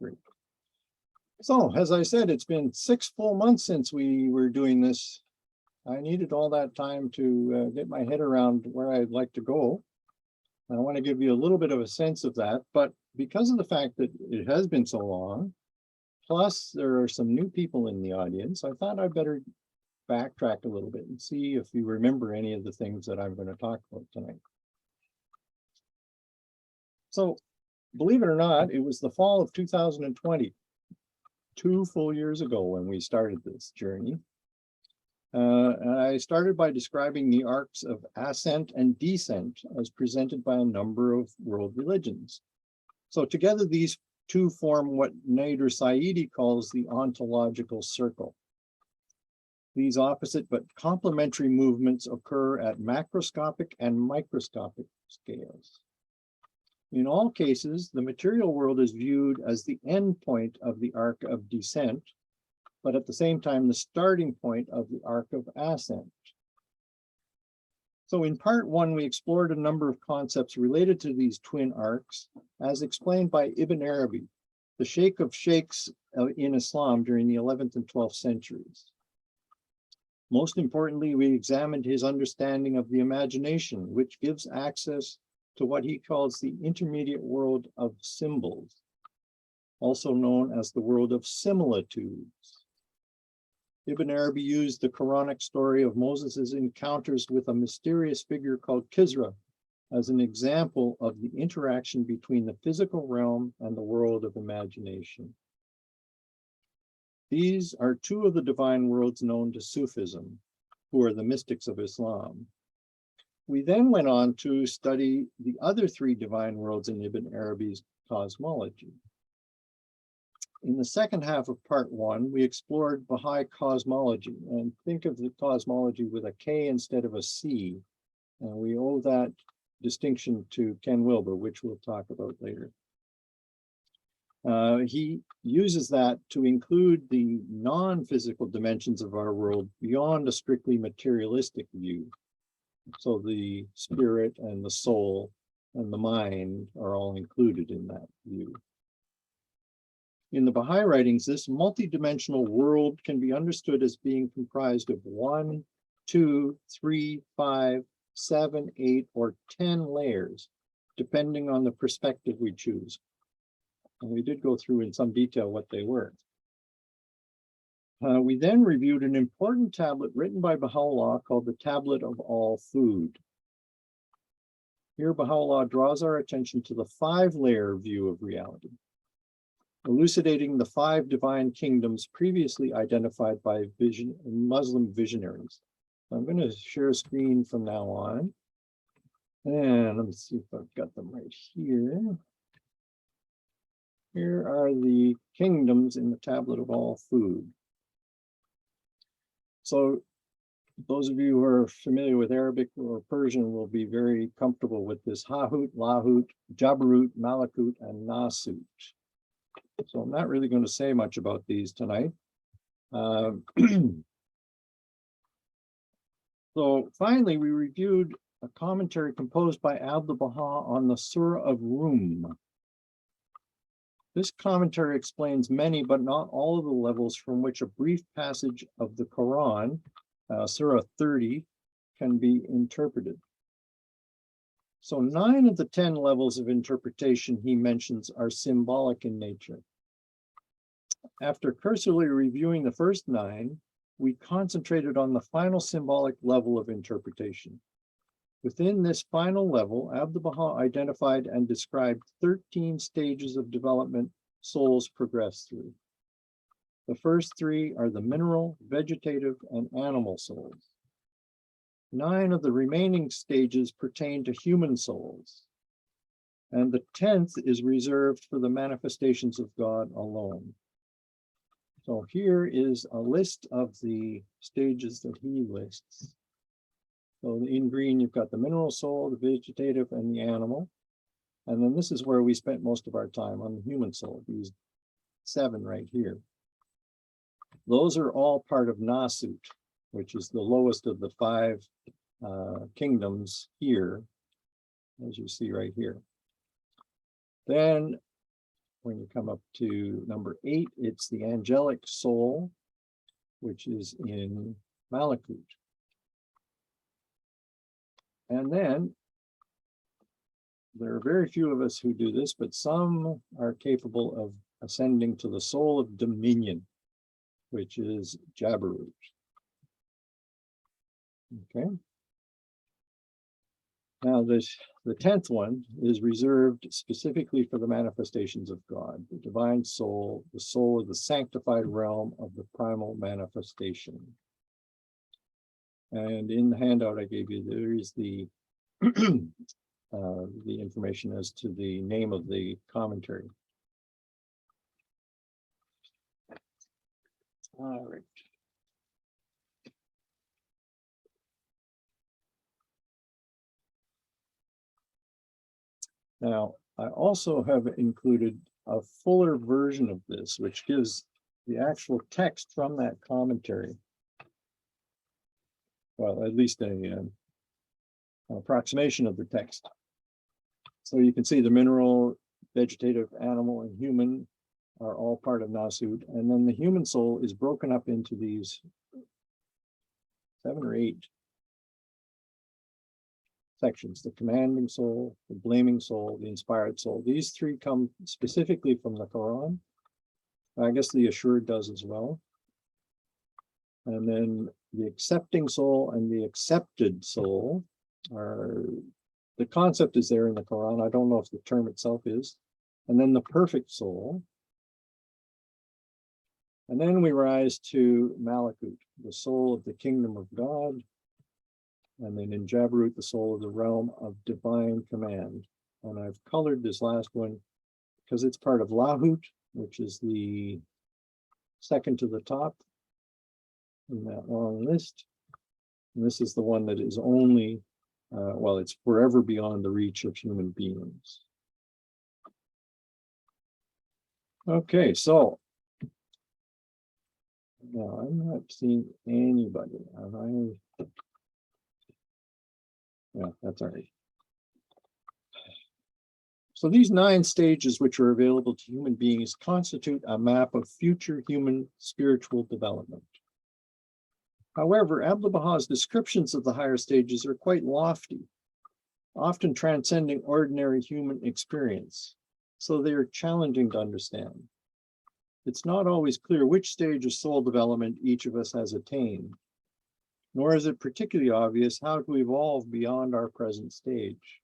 Great. So, as I said, it's been 6 full months since we were doing this. I needed all that time to get my head around where I'd like to go. I want to give you a little bit of a sense of that, but because of the fact that it has been so long, plus there are some new people in the audience, I thought I'd better backtrack a little bit and see if you remember any of the things that I'm going to talk about tonight. So, believe it or not, it was the fall of 2020, 2 full years ago when we started this journey. And I started by describing the arcs of ascent and descent as presented by a number of world religions. So together, these two form what Nader Saidi calls the ontological circle. These opposite but complementary movements occur at macroscopic and microscopic scales. In all cases, the material world is viewed as the end point of the arc of descent, but at the same time, the starting point of the arc of ascent. So in part 1, we explored a number of concepts related to these twin arcs, as explained by Ibn Arabi, the Sheikh of Sheikhs in Islam during the 11th and 12th centuries. Most importantly, we examined his understanding of the imagination, which gives access to what he calls the intermediate world of symbols, also known as the world of similitudes. Ibn Arabi used the Quranic story of Moses' encounters with a mysterious figure called Kisra as an example of the interaction between the physical realm and the world of imagination. These are 2 of the divine worlds known to Sufism, who are the mystics of Islam. We then went on to study the other 3 divine worlds in Ibn Arabi's cosmology. In the second half of part 1, we explored Baha'i cosmology, and think of the cosmology with a K instead of a C. And we owe that distinction to Ken Wilber, which we'll talk about later. He uses that to include the non-physical dimensions of our world beyond a strictly materialistic view. So the spirit and the soul and the mind are all included in that view. In the Baha'i writings, this multidimensional world can be understood as being comprised of 1, 2, 3, 5, 7, 8, or 10 layers, depending on the perspective we choose. And we did go through in some detail what they were. We then reviewed an important tablet written by Baha'u'llah called the Tablet of All Food. Here, Baha'u'llah draws our attention to the 5-layer view of reality, elucidating the 5 divine kingdoms previously identified by Muslim visionaries. I'm going to share a screen from now on. And let me see if I've got them right here. Here are the kingdoms in the Tablet of All Food. So those of you who are familiar with Arabic or Persian will be very comfortable with this Hahut, Lahut, Jabarut, Malakut, and Nasut. So I'm not really going to say much about these tonight. So finally, we reviewed a commentary composed by Abdu'l-Baha on the Surah of Rum. This commentary explains many, but not all of the levels from which a brief passage of the Quran, Surah 30, can be interpreted. So 9 of the 10 levels of interpretation he mentions are symbolic in nature. After cursorily reviewing the first 9, we concentrated on the final symbolic level of interpretation. Within this final level, Abdu'l-Baha identified and described 13 stages of development souls progress through. The first 3 are the mineral, vegetative, and animal souls. 9 of the remaining stages pertain to human souls, and the 10th is reserved for the manifestations of God alone. So here is a list of the stages that he lists. So in green, you've got the mineral soul, the vegetative, and the animal. And then this is where we spent most of our time, on the human soul, these 7 right here. Those are all part of Nasut, which is the lowest of the 5 kingdoms here, as you see right here. Then when you come up to number 8, it's the angelic soul, which is in Malakut. And then there are very few of us who do this, but some are capable of ascending to the soul of dominion, which is Jabarut. Okay. Now the 10th one is reserved specifically for the manifestations of God, the divine soul, the soul of the sanctified realm of the primal manifestation. And in the handout I gave you, there is the the information as to the name of the commentary. All right. Now, I also have included a fuller version of this, which gives the actual text from that commentary. Well, at least an approximation of the text. So you can see the mineral, vegetative, animal, and human are all part of Nasud. And then the human soul is broken up into these 7 or 8 sections: the commanding soul, the blaming soul, the inspired soul. These 3 come specifically from the Quran. I guess the Assured does as well. And then the accepting soul and the accepted soul are, the concept is there in the Quran. I don't know if the term itself is. And then the perfect soul. And then we rise to Malakut, the soul of the kingdom of God. And then in Jabarut, the soul of the realm of divine command. And I've colored this last one because it's part of Lahut, which is the second to the top in that long list. And this is the one that is only, well, it's forever beyond the reach of human beings. Okay, so now I'm not seeing anybody. Yeah, that's all right. So these 9 stages which are available to human beings constitute a map of future human spiritual development. However, Abdu'l-Baha's descriptions of the higher stages are quite lofty, often transcending ordinary human experience, so they are challenging to understand. It's not always clear which stage of soul development each of us has attained, nor is it particularly obvious how to evolve beyond our present stage.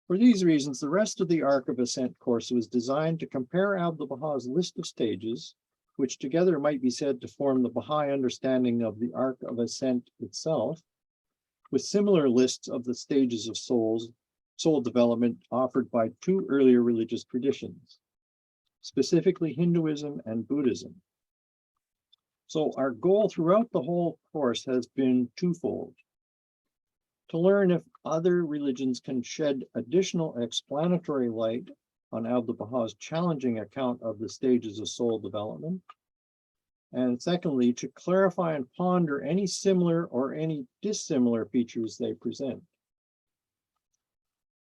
For these reasons, the rest of the Arc of Ascent course was designed to compare Abdu'l-Baha's list of stages, which together might be said to form the Baha'i understanding of the Arc of Ascent itself, with similar lists of the stages of soul development offered by 2 earlier religious traditions, specifically Hinduism and Buddhism. So our goal throughout the whole course has been twofold: to learn if other religions can shed additional explanatory light on Abdu'l-Baha's challenging account of the stages of soul development, and secondly, to clarify and ponder any similar or any dissimilar features they present.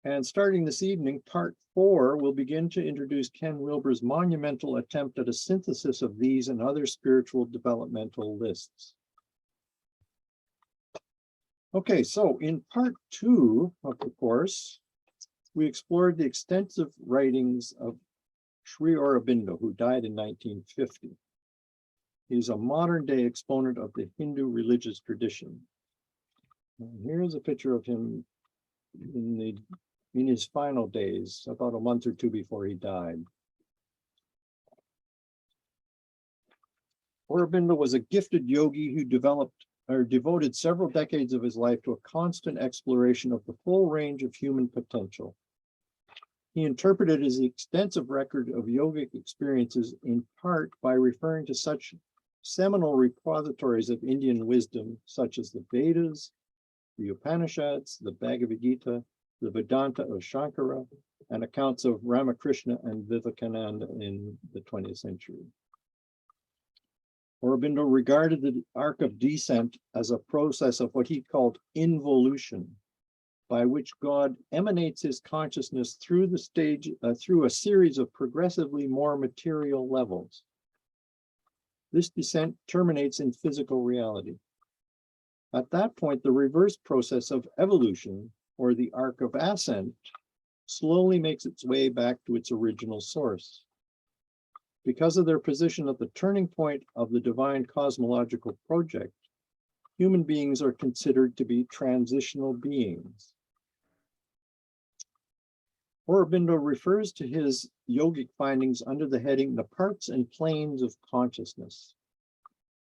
And starting this evening, part 4 will begin to introduce Ken Wilber's monumental attempt at a synthesis of these and other spiritual developmental lists. Okay, so in part 2 of the course, we explored the extensive writings of Sri Aurobindo, who died in 1950. He's a modern-day exponent of the Hindu religious tradition. And here's a picture of him in his final days, about a month or 2 before he died. Aurobindo was a gifted yogi who devoted several decades of his life to a constant exploration of the full range of human potential. He interpreted his extensive record of yogic experiences in part by referring to such seminal repositories of Indian wisdom, such as the Vedas, the Upanishads, the Bhagavad Gita, the Vedanta of Shankara, and accounts of Ramakrishna and Vivekananda in the 20th century. Aurobindo regarded the arc of descent as a process of what he called involution, by which God emanates his consciousness through through a series of progressively more material levels. This descent terminates in physical reality. At that point, the reverse process of evolution, or the arc of ascent, slowly makes its way back to its original source. Because of their position at the turning point of the divine cosmological project, human beings are considered to be transitional beings. Aurobindo refers to his yogic findings under the heading, the parts and planes of consciousness.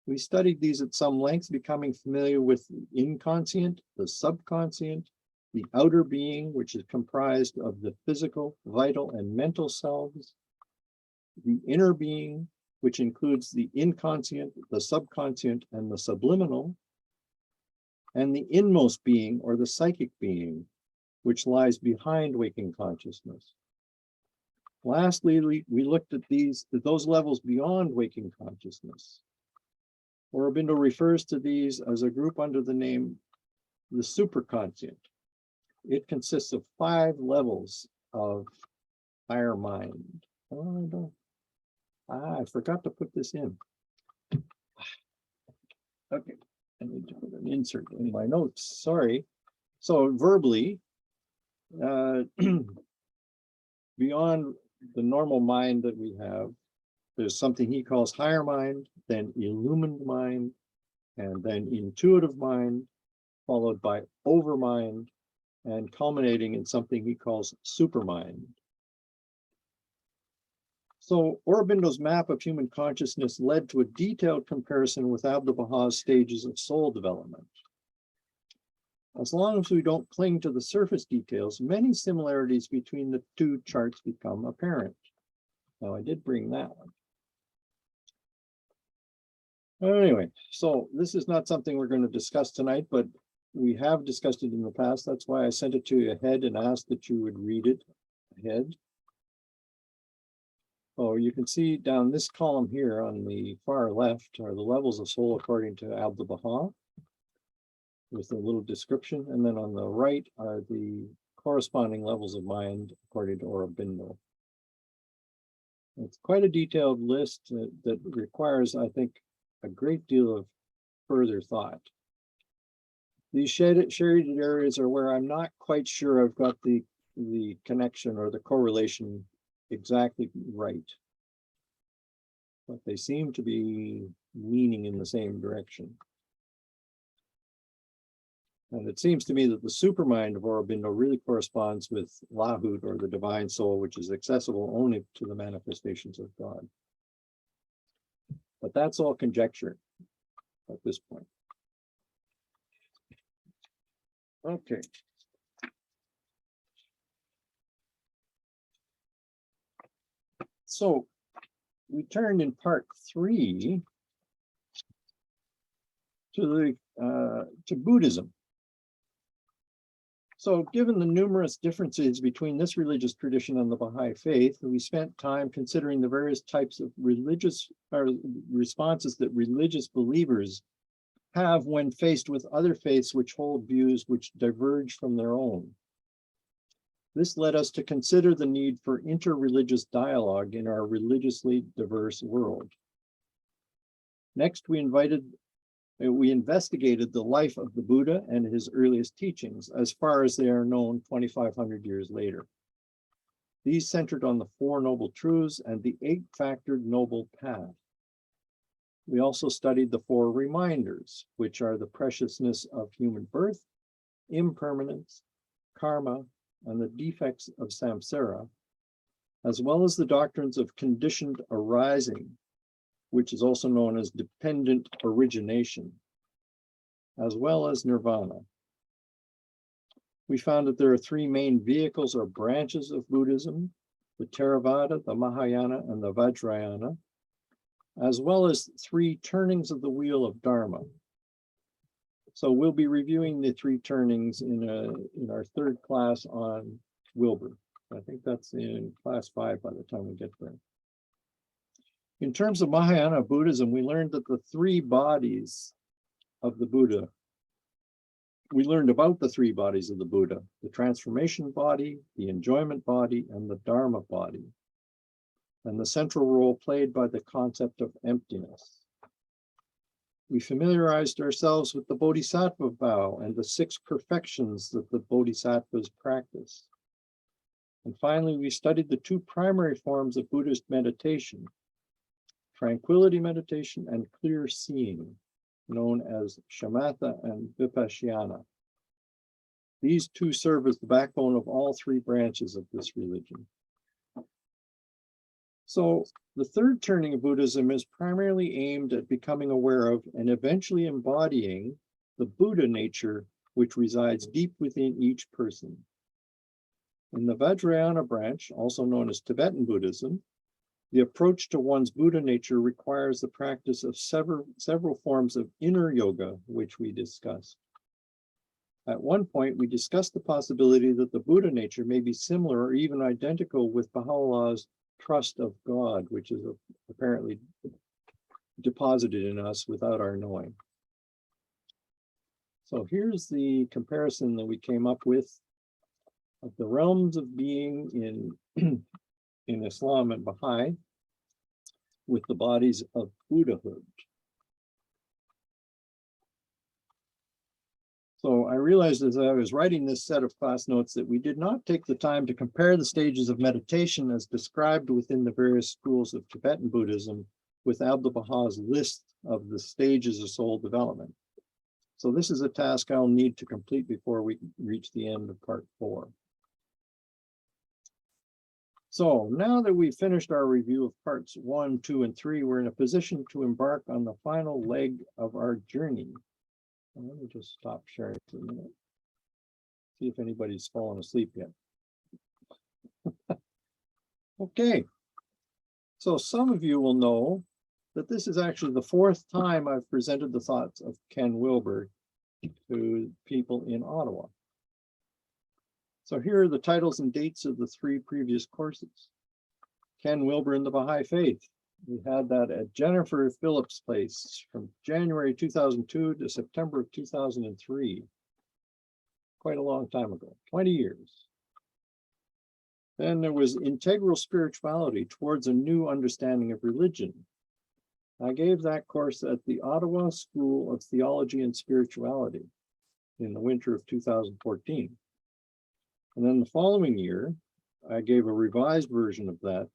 We studied these at some length, becoming familiar with the inconscient, the subconscient, the outer being, which is comprised of the physical, vital, and mental selves, the inner being, which includes the inconscient, the subconscient, and the subliminal, and the inmost being, or the psychic being, which lies behind waking consciousness. Lastly, we looked at those levels beyond waking consciousness. Aurobindo refers to these as a group under the name the superconscient. It consists of 5 levels of higher mind. Oh, I forgot to put this in. Okay, I need to put an insert in my notes, sorry. So verbally, beyond the normal mind that we have, there's something he calls higher mind, then illumined mind, and then intuitive mind, followed by overmind, and culminating in something he calls supermind. So Aurobindo's map of human consciousness led to a detailed comparison with Abdu'l-Baha's stages of soul development. As long as we don't cling to the surface details, many similarities between the 2 charts become apparent. Now, I did bring that one. Anyway, so this is not something we're going to discuss tonight, but we have discussed it in the past. That's why I sent it to you ahead and asked that you would read it ahead. Oh, you can see down this column here on the far left are the levels of soul according to Abdu'l-Baha, with a little description. And then on the right are the corresponding levels of mind according to Aurobindo. It's quite a detailed list that requires, I think, a great deal of further thought. These shaded areas are where I'm not quite sure I've got the connection or the correlation exactly right, but they seem to be leaning in the same direction. And it seems to me that the supermind of Aurobindo really corresponds with Lahut, or the divine soul, which is accessible only to the manifestations of God. But that's all conjecture at this point. Okay. So we turned in part 3 to Buddhism. So given the numerous differences between this religious tradition and the Baha'i faith, we spent time considering the various types of religious responses that religious believers have when faced with other faiths which hold views which diverge from their own. This led us to consider the need for interreligious dialogue in our religiously diverse world. Next, we investigated the life of the Buddha and his earliest teachings as far as they are known 2,500 years later. These centered on the 4 Noble Truths and the 8-factored Noble Path. We also studied the 4 reminders, which are the preciousness of human birth, impermanence, karma, and the defects of samsara, as well as the doctrines of conditioned arising, which is also known as dependent origination, as well as nirvana. We found that there are 3 main vehicles or branches of Buddhism, the Theravada, the Mahayana, and the Vajrayana, as well as 3 turnings of the wheel of Dharma. So we'll be reviewing the 3 turnings in our 3rd class on Wilber. I think that's in class 5 by the time we get there. In terms of Mahayana Buddhism, we learned that the 3 bodies of the Buddha we learned about the three bodies of the Buddha: the transformation body, the enjoyment body, and the Dharma body, and the central role played by the concept of emptiness. We familiarized ourselves with the Bodhisattva vow and the 6 perfections that the Bodhisattvas practice. And finally, we studied the 2 primary forms of Buddhist meditation: tranquility meditation and clear seeing, known as shamatha and vipassana. These 2 serve as the backbone of all 3 branches of this religion. So the third turning of Buddhism is primarily aimed at becoming aware of and eventually embodying the Buddha nature which resides deep within each person. In the Vajrayana branch, also known as Tibetan Buddhism, the approach to one's Buddha nature requires the practice of several forms of inner yoga, which we discussed. At one point, we discussed the possibility that the Buddha nature may be similar or even identical with Baha'u'llah's trust of God, which is apparently deposited in us without our knowing. So here's the comparison that we came up with of the realms of being in Islam and Baha'i with the bodies of Buddhahood. So I realized as I was writing this set of class notes that we did not take the time to compare the stages of meditation as described within the various schools of Tibetan Buddhism with Abdu'l-Baha's list of the stages of soul development. So this is a task I'll need to complete before we reach the end of part 4. So now that we've finished our review of parts 1, 2, and 3, we're in a position to embark on the final leg of our journey. Let me just stop sharing for a minute. See if anybody's fallen asleep yet. Okay. So some of you will know that this is actually the 4th time I've presented the thoughts of Ken Wilber to people in Ottawa. So here are the titles and dates of the 3 previous courses. Ken Wilber in the Baha'i Faith. We had that at Jennifer Phillips' place from January 2002 to September of 2003. Quite a long time ago, 20 years. Then there was Integral Spirituality Towards a New Understanding of Religion. I gave that course at the Ottawa School of Theology and Spirituality in the winter of 2014. And then the following year, I gave a revised version of that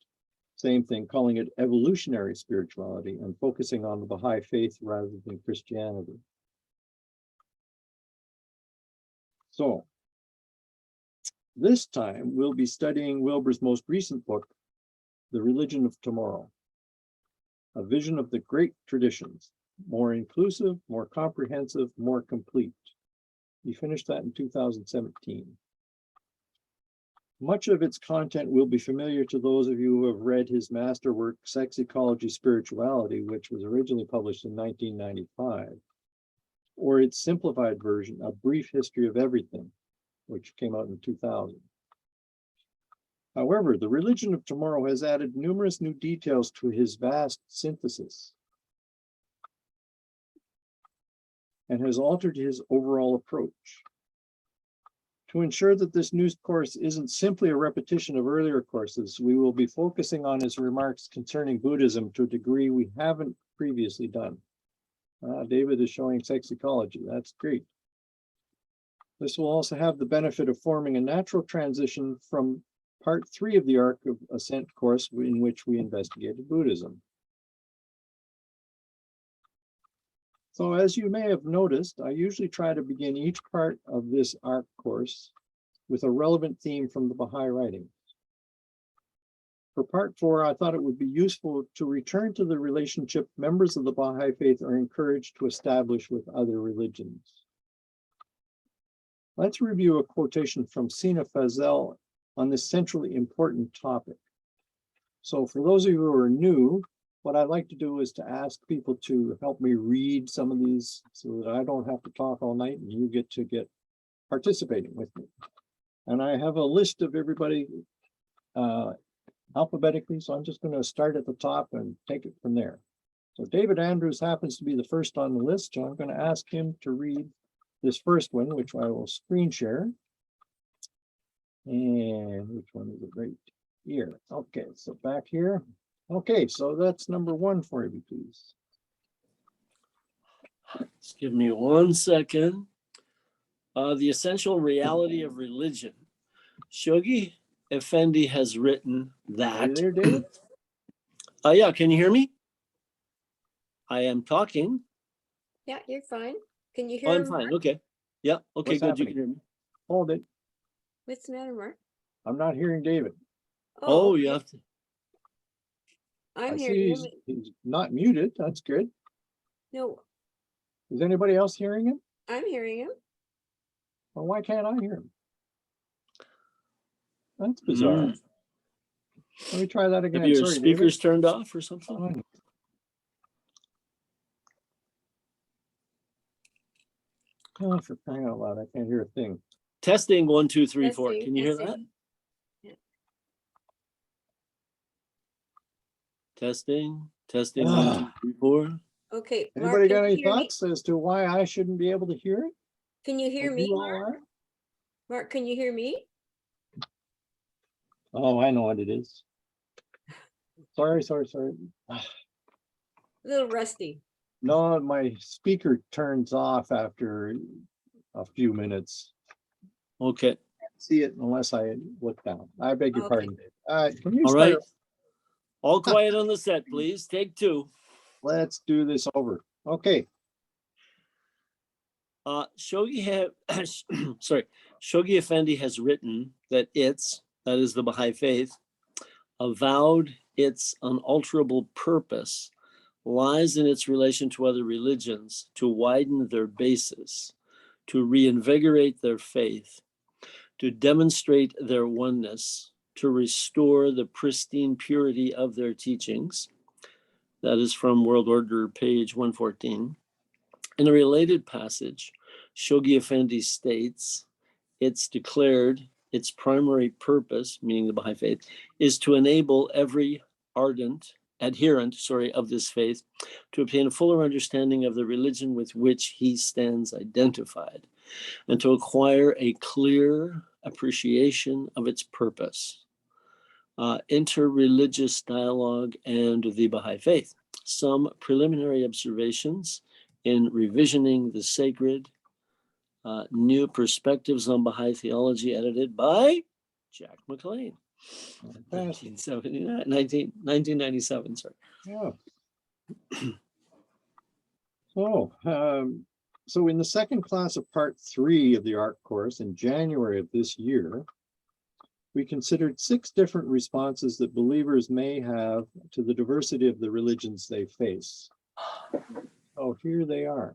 same thing, calling it Evolutionary Spirituality and focusing on the Baha'i Faith rather than Christianity. So this time we'll be studying Wilber's most recent book, The Religion of Tomorrow, a vision of the great traditions, more inclusive, more comprehensive, more complete. He finished that in 2017. Much of its content will be familiar to those of you who have read his masterwork, Sex, Ecology, Spirituality, which was originally published in 1995, or its simplified version, A Brief History of Everything, which came out in 2000. However, The Religion of Tomorrow has added numerous new details to his vast synthesis and has altered his overall approach. To ensure that this new course isn't simply a repetition of earlier courses, we will be focusing on his remarks concerning Buddhism to a degree we haven't previously done. David is showing sex ecology. That's great. This will also have the benefit of forming a natural transition from part 3 of the Arc of Ascent course in which we investigated Buddhism. So as you may have noticed, I usually try to begin each part of this ARC course with a relevant theme from the Baha'i writings. For part 4, I thought it would be useful to return to the relationship members of the Baha'i Faith are encouraged to establish with other religions. Let's review a quotation from Sina Fazel on this centrally important topic. So for those of you who are new, what I'd like to do is to ask people to help me read some of these so that I don't have to talk all night and you get participating with me. And I have a list of everybody alphabetically, so I'm just going to start at the top and take it from there. So David Andrews happens to be the first on the list, so I'm going to ask him to read this first one, which I will screen share. And which one is it right here? Okay, so back here. Okay, so that's number one for you, please. Just give me 1 second. The essential reality of religion. Shoghi Effendi has written that. Are you there, David? Yeah, can you hear me? I am talking. Yeah, you're fine. Can you hear I'm him? fine. Okay. Yeah. Okay, What's good. happening? You can hear me. Hold it. What's the matter, Mark? I'm not hearing David. Oh, okay. you have to. I'm I hearing see him. he's not muted. That's good. No, Is anybody else hearing him? I'm hearing him. Well, why can't I hear him? That's bizarre. Let me try that again. Have your Sorry, speakers David. turned off or something? Oh, for crying out loud, I can't hear a thing. Testing 1, 2, 3, 4. Testing, Can you hear that? testing. Yeah. Testing 1, 2, 3, 4. Okay, Mark, Anybody can got you any hear me? thoughts as to why I shouldn't be able to hear it? Can you hear Like me, you all Mark? are? Mark, can you hear me? Oh, I know what it is. Sorry. A little rusty. No, my speaker turns off after a few minutes. Okay. Can't see it unless I look down. I beg your Okay. pardon. Can you All start? right. All quiet on the set, please. Take 2. Let's do this over. Okay. Shoghi Effendi has written that that is the Baha'i faith, avowed its unalterable purpose lies in its relation to other religions, to widen their basis, to reinvigorate their faith, to demonstrate their oneness, to restore the pristine purity of their teachings. That is from World Order, page 114. In a related passage, Shoghi Effendi states, it's declared its primary purpose, meaning the Baha'i faith, is to enable every adherent of this faith to obtain a fuller understanding of the religion with which he stands identified, and to acquire a clear appreciation of its purpose. Interreligious dialogue and the Baha'i faith. Some preliminary observations in revisioning the sacred, New Perspectives on Baha'i Theology, edited by Jack McLean. 1997, sorry. Yeah. So in the second class of part 3 of the ARC course in January of this year, we considered 6 different responses that believers may have to the diversity of the religions they face. Oh, here they are.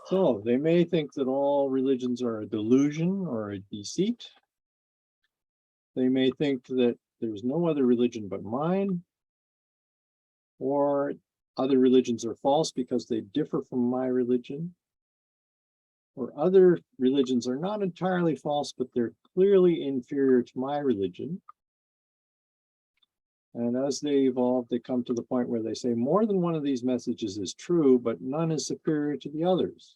So they may think that all religions are a delusion or a deceit. They may think that there's no other religion but mine, or other religions are false because they differ from my religion, or other religions are not entirely false, but they're clearly inferior to my religion. And as they evolve, they come to the point where they say more than one of these messages is true, but none is superior to the others.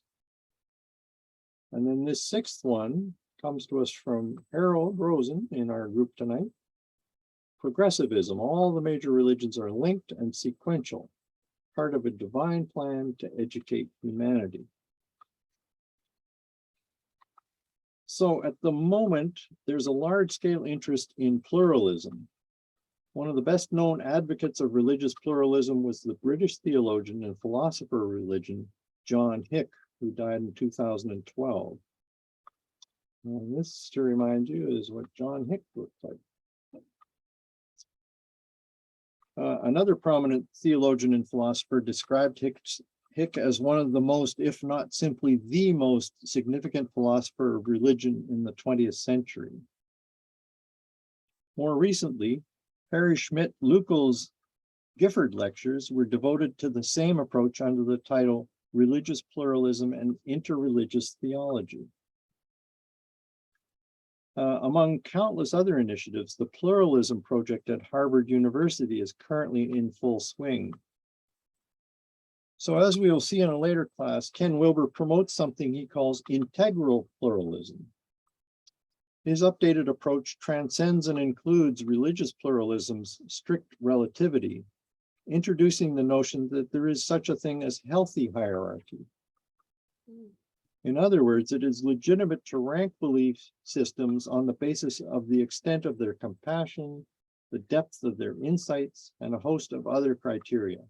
And then this 6th one comes to us from Harold Rosen in our group tonight. Progressivism. All the major religions are linked and sequential, part of a divine plan to educate humanity. So at the moment, there's a large-scale interest in pluralism. One of the best known advocates of religious pluralism was the British theologian and philosopher of religion, John Hick, who died in 2012. And this, to remind you, is what John Hick looked like. Another prominent theologian and philosopher described Hick as one of the most, if not simply the most significant philosopher of religion in the 20th century. More recently, Harry Schmidt-Luckel's Gifford lectures were devoted to the same approach under the title Religious Pluralism and Interreligious Theology. Among countless other initiatives, the Pluralism Project at Harvard University is currently in full swing. So as we will see in a later class, Ken Wilber promotes something he calls integral pluralism. His updated approach transcends and includes religious pluralism's strict relativity, introducing the notion that there is such a thing as healthy hierarchy. In other words, it is legitimate to rank belief systems on the basis of the extent of their compassion, the depth of their insights, and a host of other criteria.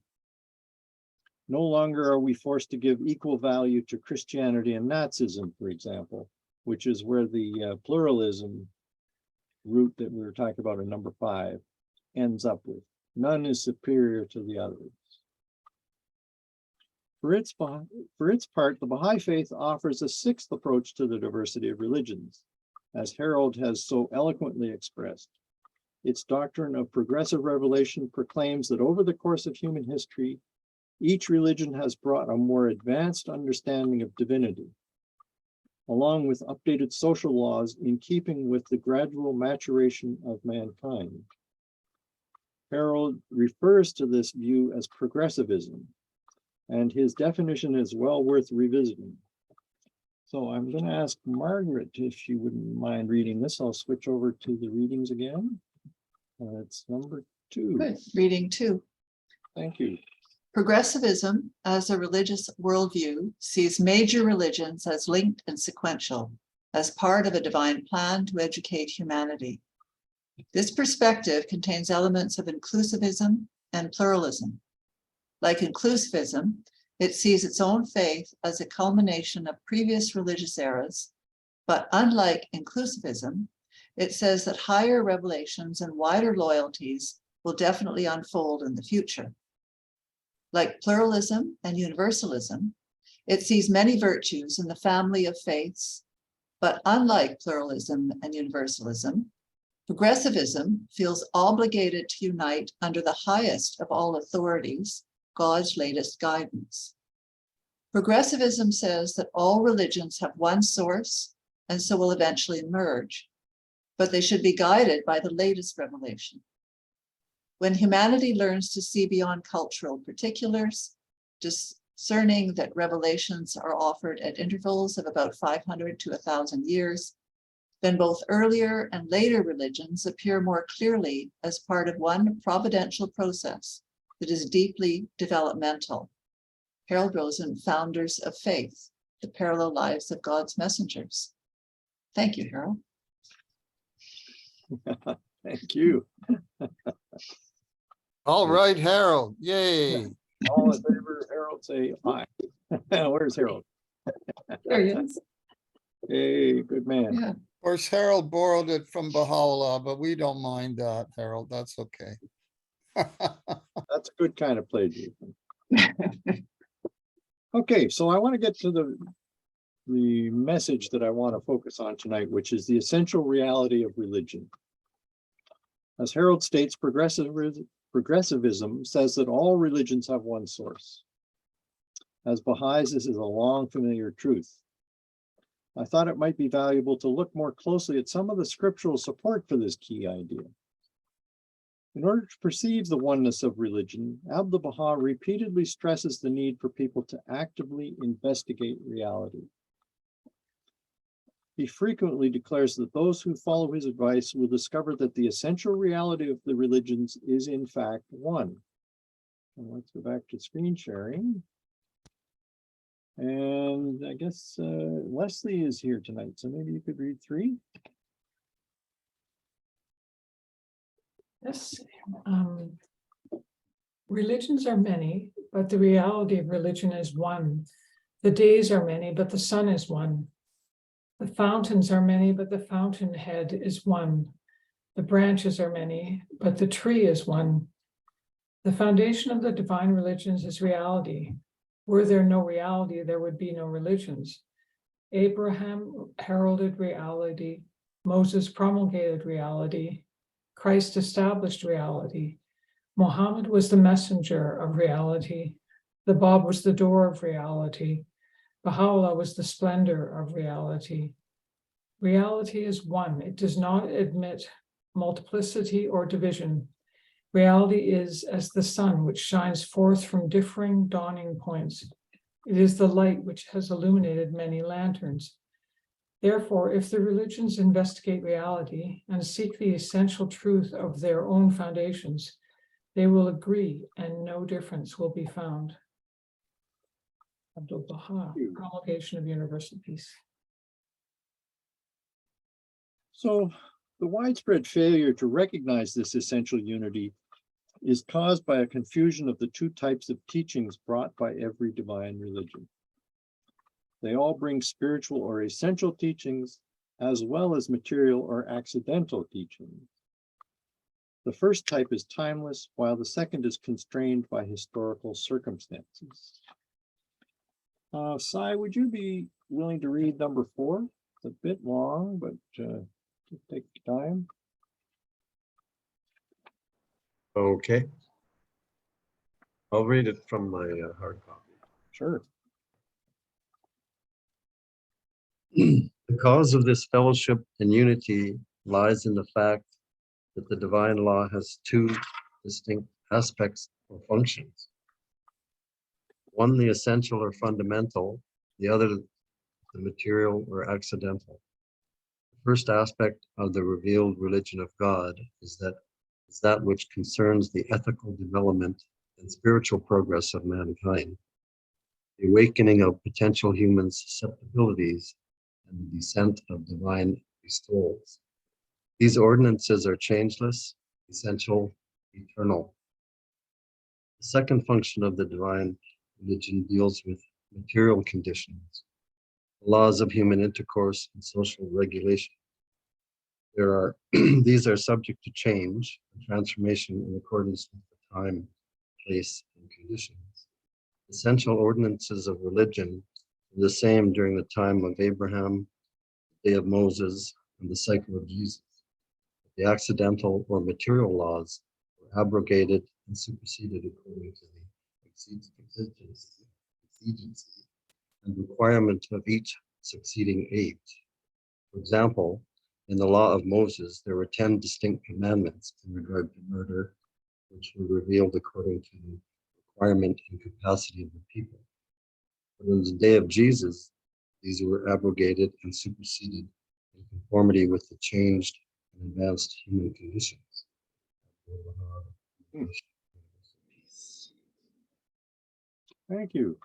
No longer are we forced to give equal value to Christianity and Nazism, for example, which is where the pluralism route that we were talking about in number 5 ends up with. None is superior to the others. For its part, the Baha'i faith offers a 6th approach to the diversity of religions, as Harold has so eloquently expressed. Its doctrine of progressive revelation proclaims that over the course of human history, each religion has brought a more advanced understanding of divinity, along with updated social laws in keeping with the gradual maturation of mankind. Harold refers to this view as progressivism, and his definition is well worth revisiting. So I'm going to ask Margaret if she wouldn't mind reading this. I'll switch over to the readings again. It's number 2. Good. Reading 2. Thank you. Progressivism, as a religious worldview, sees major religions as linked and sequential, as part of a divine plan to educate humanity. This perspective contains elements of inclusivism and pluralism. Like inclusivism, it sees its own faith as a culmination of previous religious eras, but unlike inclusivism, it says that higher revelations and wider loyalties will definitely unfold in the future. Like pluralism and universalism, it sees many virtues in the family of faiths, but unlike pluralism and universalism, progressivism feels obligated to unite under the highest of all authorities, God's latest guidance. Progressivism says that all religions have one source and so will eventually merge, but they should be guided by the latest revelation. When humanity learns to see beyond cultural particulars, discerning that revelations are offered at intervals of about 500 to 1,000 years, then both earlier and later religions appear more clearly as part of one providential process that is deeply developmental. Harold Rosen, Founders of Faith, The Parallel Lives of God's Messengers. Thank you, Harold. Thank you. All right, Harold, yay. All in favor, Harold, say aye. Where's Harold? There he is. Hey, good man. Yeah. Of course, Harold borrowed it from Baha'u'llah, but we don't mind that, Harold, that's okay. That's a good kind of plagiarism. Okay, so I want to get to the message that I want to focus on tonight, which is the essential reality of religion. As Harold states, progressivism says that all religions have one source. As Baha'is, this is a long familiar truth. I thought it might be valuable to look more closely at some of the scriptural support for this key idea. In order to perceive the oneness of religion, Abdu'l-Baha repeatedly stresses the need for people to actively investigate reality. He frequently declares that those who follow his advice will discover that the essential reality of the religions is in fact one. And let's go back to screen sharing. And I guess Leslie is here tonight, so maybe you could read 3. Yes. Religions are many, but the reality of religion is one. The days are many, but the sun is one. The fountains are many, but the fountainhead is one. The branches are many, but the tree is one. The foundation of the divine religions is reality. Were there no reality, there would be no religions. Abraham heralded reality. Moses promulgated reality. Christ established reality. Muhammad was the messenger of reality. The Bab was the door of reality. Baha'u'llah was the splendor of reality. Reality is one. It does not admit multiplicity or division. Reality is as the sun, which shines forth from differing dawning points. It is the light which has illuminated many lanterns. Therefore, if the religions investigate reality and seek the essential truth of their own foundations, they will agree and no difference will be found. Abdu'l-Baha, Promulgation of Universal Peace. So the widespread failure to recognize this essential unity is caused by a confusion of the two types of teachings brought by every divine religion. They all bring spiritual or essential teachings, as well as material or accidental teachings. The first type is timeless, while the second is constrained by historical circumstances. Sai, would you be willing to read number 4? It's a bit long, but take time. Okay. I'll read it from my hard copy. Sure. The cause of this fellowship and unity lies in the fact that the divine law has two distinct aspects or functions. One, the essential or fundamental, the other, the material or accidental. The first aspect of the revealed religion of God is that which concerns the ethical development and spiritual progress of mankind, the awakening of potential human susceptibilities, and the descent of divine bestowals. These ordinances are changeless, essential, eternal. The second function of the divine religion deals with material conditions, the laws of human intercourse and social regulation. These are subject to change and transformation in accordance with the time, place, and conditions. Essential ordinances of religion were the same during the time of Abraham, the day of Moses, and the cycle of Jesus. The accidental or material laws were abrogated and superseded according to the exigency and requirement of each succeeding age. For example, in the law of Moses, there were 10 distinct commandments in regard to murder, which were revealed according to the requirement and capacity of the people. But in the day of Jesus, these were abrogated and superseded in conformity with the changed and advanced human conditions. Thank you.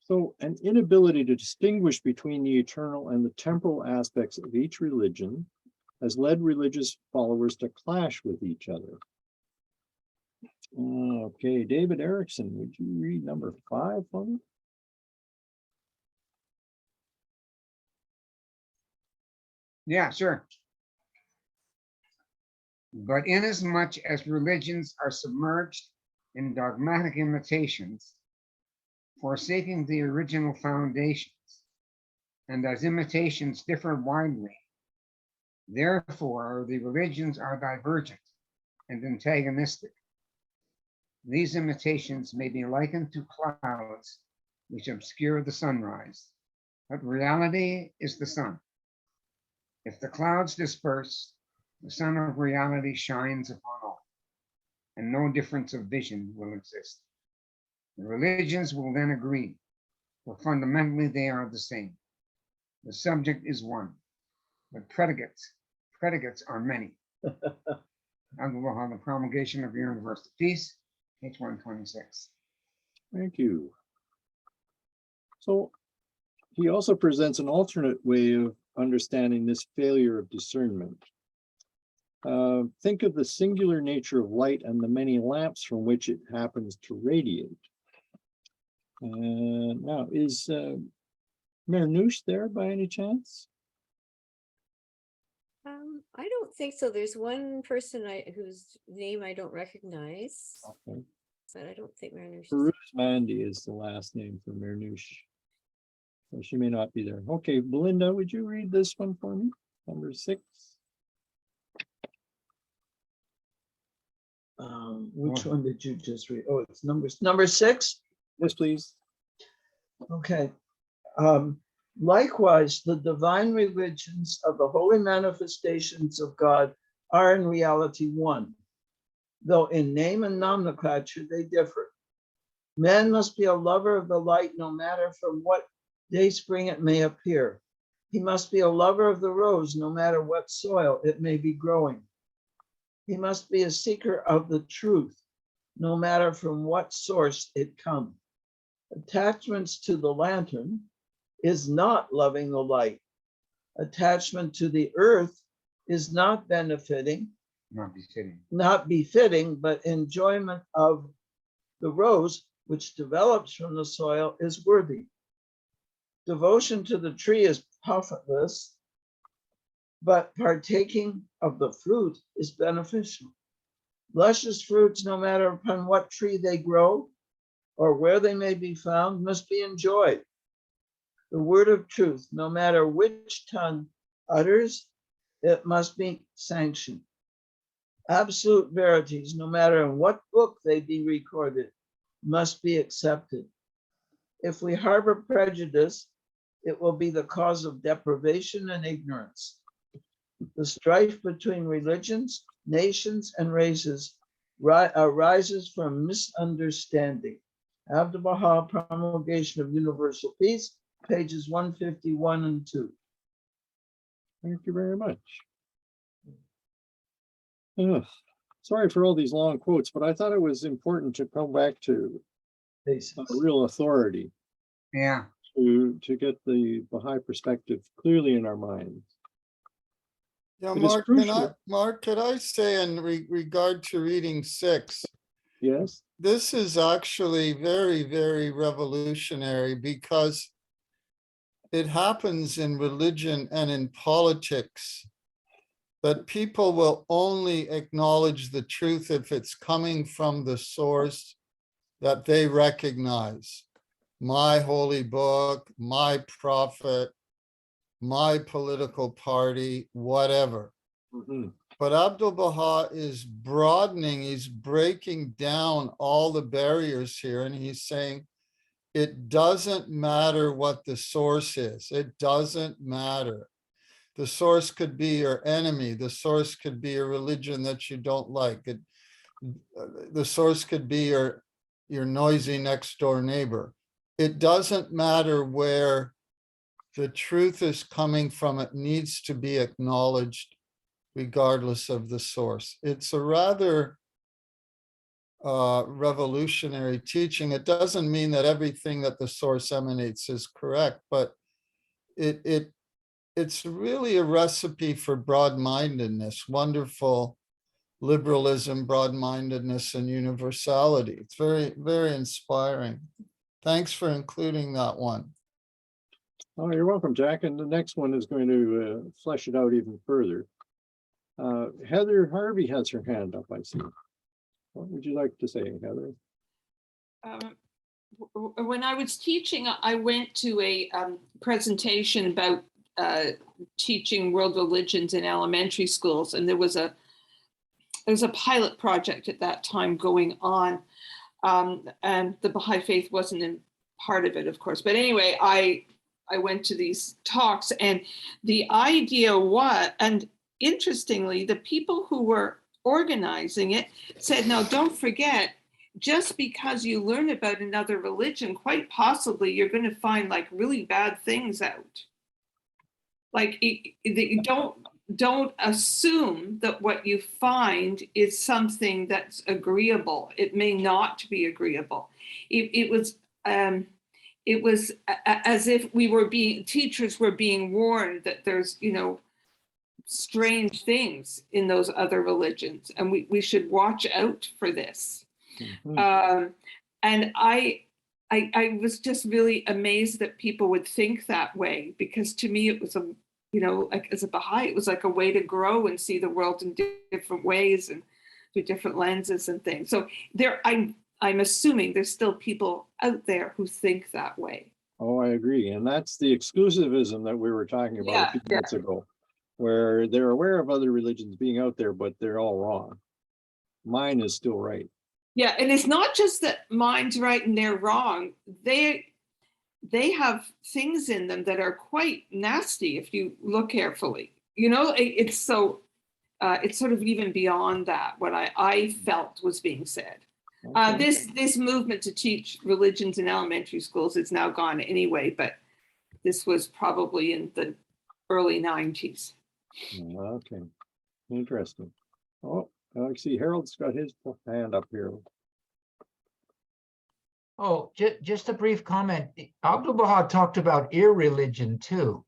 So an inability to distinguish between the eternal and the temporal aspects of each religion has led religious followers to clash with each other. Okay, David Erickson, would you read number 5 for me? Yeah, sure. But inasmuch as religions are submerged in dogmatic imitations, forsaking the original foundations, and as imitations differ widely, therefore the religions are divergent and antagonistic. These imitations may be likened to clouds which obscure the sunrise, but reality is the sun. If the clouds disperse, the sun of reality shines upon all, and no difference of vision will exist. The religions will then agree, for fundamentally they are the same. The subject is one, but predicates are many. The Promulgation of Universal Peace, page 126. Thank you. So he also presents an alternate way of understanding this failure of discernment. Think of the singular nature of light and the many lamps from which it happens to radiate. Now, is Marnouche there by any chance? I don't think so. There's one person whose name I don't recognize, Okay. but I don't think Marnouche is. Peruse Mandy is the last name for Marnouche. So she may not be there. Okay, Belinda, would you read this one for me? Number 6. Which one did you just read? Oh, it's number 6. Yes, please. Okay. Likewise, the divine religions of the holy manifestations of God are in reality one, though in name and nomenclature they differ. Man must be a lover of the light no matter from what day spring it may appear. He must be a lover of the rose no matter what soil it may be growing. He must be a seeker of the truth no matter from what source it comes. Attachments to the lantern is not loving the light. Attachment to the earth is not benefiting, not befitting, but enjoyment of the rose which develops from the soil is worthy. Devotion to the tree is profitless, but partaking of the fruit is beneficial. Luscious fruits, no matter upon what tree they grow or where they may be found, must be enjoyed. The word of truth, no matter which tongue utters, it must be sanctioned. Absolute verities, no matter in what book they be recorded, must be accepted. If we harbor prejudice, it will be the cause of deprivation and ignorance. The strife between religions, nations, and races arises from misunderstanding. Abdu'l-Baha, Promulgation of Universal Peace, pages 151 and 2. Thank you very much. Ugh, sorry for all these long quotes, but I thought it was important to come back to a real authority Yeah, to get the Baha'i perspective clearly in our minds. Yeah, It is Mark, could I say in regard to reading 6, Yes, this is actually very, very revolutionary because it happens in religion and in politics that people will only acknowledge the truth if it's coming from the source that they recognize. My holy book, my prophet, my political party, whatever. mhm, But Abdu'l-Baha is broadening, he's breaking down all the barriers here, and he's saying, it doesn't matter what the source is. It doesn't matter. The source could be your enemy. The source could be a religion that you don't like. The source could be your noisy next door neighbor. It doesn't matter where the truth is coming from. It needs to be acknowledged regardless of the source. It's a rather revolutionary teaching. It doesn't mean that everything that the source emanates is correct, but it's really a recipe for broad-mindedness, wonderful liberalism, broad-mindedness, and universality. It's very, very inspiring. Thanks for including that one. oh, you're welcome, Jack. And the next one is going to flesh it out even further. Heather Harvey has her hand up, I see. What would you like to say, Heather? When I was teaching, I went to a presentation about teaching world religions in elementary schools, and there was a pilot project at that time going on, and the Baha'i faith wasn't in part of it, of course. But anyway, I went to these talks, and the idea was, and interestingly, the people who were organizing it said, now don't forget, just because you learn about another religion, quite possibly you're going to find like really bad things out. Like you don't assume that what you find is something that's agreeable. It may not be agreeable. It was as if teachers were being warned that there's, strange things in those other religions, and we should watch out for this. Mhm. And I was just really amazed that people would think that way, because to me it was like as a Baha'i, it was like a way to grow and see the world in different ways and through different lenses and things. So I'm assuming there's still people out there who think that way. Oh, I agree. And that's the exclusivism that we were talking about a few minutes ago, where they're aware of other religions being out there, but they're all wrong. Mine is still right. Yeah, and it's not just that mine's right and they're wrong. They have things in them that are quite nasty if you look carefully. It's so it's sort of even beyond that, what I felt was being said. Okay. This movement to teach religions in elementary schools is now gone anyway, but this was probably in the early 90s. Okay, interesting. Oh, I see Harold's got his hand up here. Oh, just a brief comment. Abdu'l-Baha talked about irreligion too.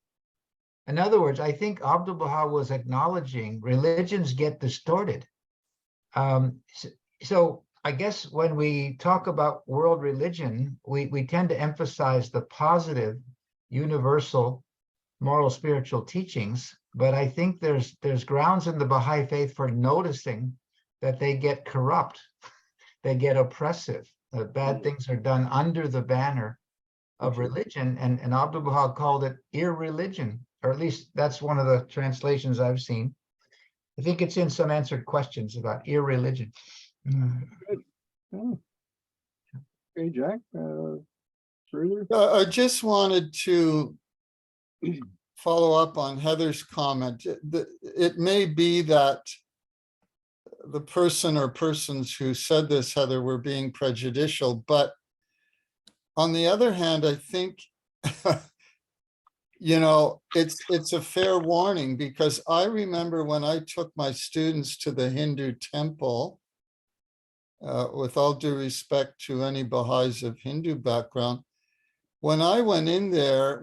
In other words, I think Abdu'l-Baha was acknowledging religions get distorted. So I guess when we talk about world religion, we tend to emphasize the positive, universal, moral, spiritual teachings. But I think there's grounds in the Baha'i faith for noticing that they get corrupt, they get oppressive. Bad things are done under the banner of religion, and Abdu'l-Baha called it irreligion, or at least that's one of the translations I've seen. I think it's in some answered questions about irreligion. Good. Oh. Okay, Jack, further? I just wanted to follow up on Heather's comment. It may be that the person or persons who said this, Heather, were being prejudicial, but on the other hand, I think, you know, it's a fair warning, because I remember when I took my students to the Hindu temple, with all due respect to any Baha'is of Hindu background, when I went in there,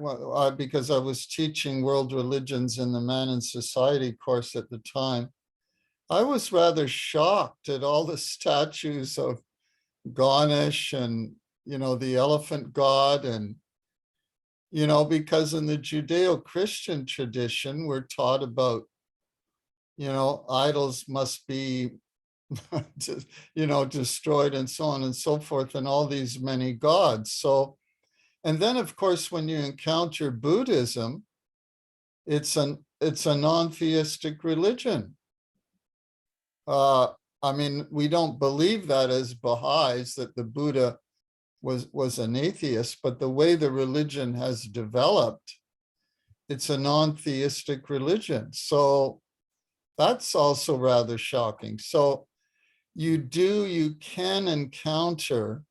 because I was teaching world religions in the Man and Society course at the time, I was rather shocked at all the statues of Ganesh and, you know, the elephant god. And, you know, because in the Judeo-Christian tradition, we're taught about, you know, idols must be, you know, destroyed and so on and so forth, and all these many gods. So, and then of course, when you encounter Buddhism, it's a non-theistic religion. I mean, we don't believe that as Baha'is, that the Buddha was an atheist, but the way the religion has developed, it's a non-theistic religion. So that's also rather shocking. So you can encounter,